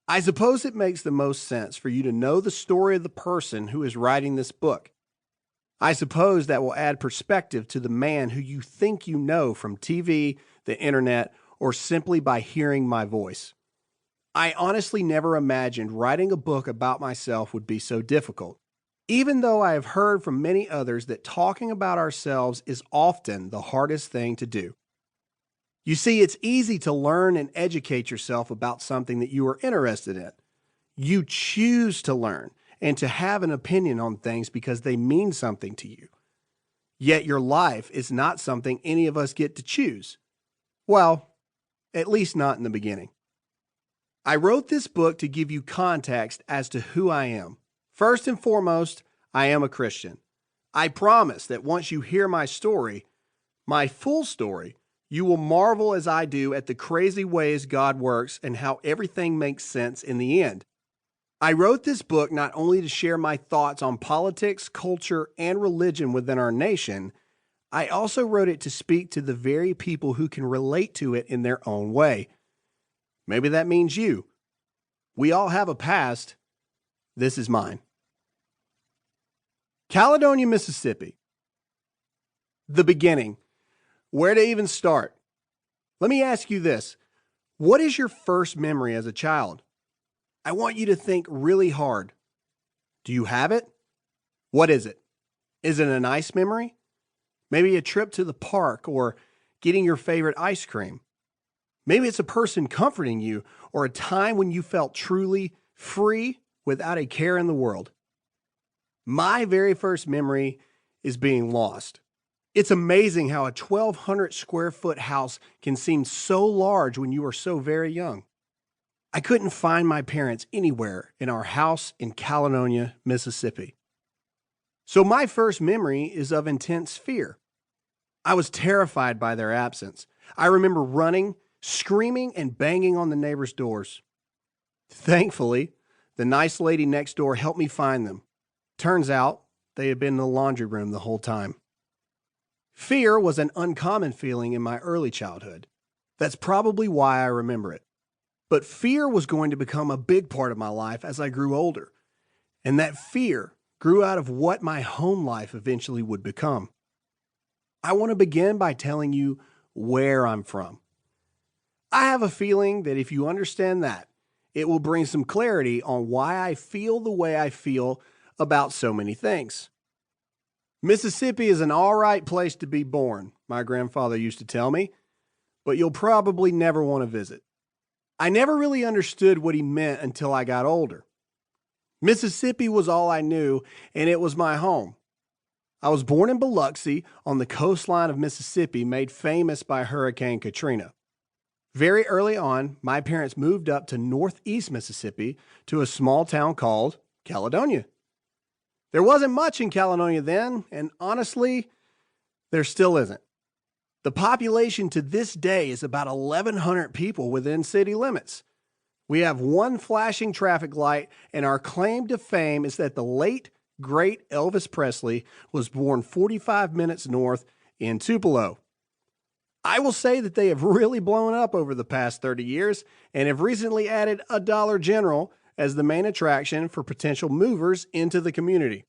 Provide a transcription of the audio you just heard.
I suppose it makes the most sense for you to know the story of the person who is writing this book. I suppose that will add perspective to the man who you think you know from TV, the internet, or simply by hearing my voice. I honestly never imagined writing a book about myself would be so difficult, even though I have heard from many others that talking about ourselves is often the hardest thing to do. You see, it's easy to learn and educate yourself about something that you are interested in. You choose to learn and to have an opinion on things because they mean something to you. Yet your life is not something any of us get to choose. Well, at least not in the beginning. I wrote this book to give you context as to who I am. First and foremost, I am a Christian. I promise that once you hear my story, my full story, you will marvel as I do at the crazy ways God works and how everything makes sense in the end. I wrote this book not only to share my thoughts on politics, culture, and religion within our nation, I also wrote it to speak to the very people who can relate to it in their own way. Maybe that means you. We all have a past. This is mine. Caledonia, Mississippi. The beginning. Where to even start? Let me ask you this. What is your first memory as a child? I want you to think really hard. Do you have it? What is it? Is it a nice memory? Maybe a trip to the park or getting your favorite ice cream. Maybe it's a person comforting you or a time when you felt truly free without a care in the world. My very first memory is being lost. It's amazing how a 1,200 square foot house can seem so large when you are so very young. I couldn't find my parents anywhere in our house in Caledonia, Mississippi. So my first memory is of intense fear. I was terrified by their absence. I remember running, screaming, and banging on the neighbors' doors. Thankfully, the nice lady next door helped me find them. Turns out they had been in the laundry room the whole time. Fear was an uncommon feeling in my early childhood. That's probably why I remember it. But fear was going to become a big part of my life as I grew older. And that fear grew out of what my home life eventually would become. I want to begin by telling you where I'm from. I have a feeling that if you understand that, it will bring some clarity on why I feel the way I feel about so many things. Mississippi is an all right place to be born, my grandfather used to tell me, but you'll probably never want to visit. I never really understood what he meant until I got older. Mississippi was all I knew, and it was my home. I was born in Biloxi on the coastline of Mississippi, made famous by Hurricane Katrina. Very early on, my parents moved up to northeast Mississippi to a small town called Caledonia. There wasn't much in Caledonia then, and honestly, there still isn't. The population to this day is about 1,100 people within city limits. We have one flashing traffic light, and our claim to fame is that the late, great Elvis Presley was born 45 minutes north in Tupelo. I will say that they have really blown up over the past 30 years and have recently added a Dollar General as the main attraction for potential movers into the community.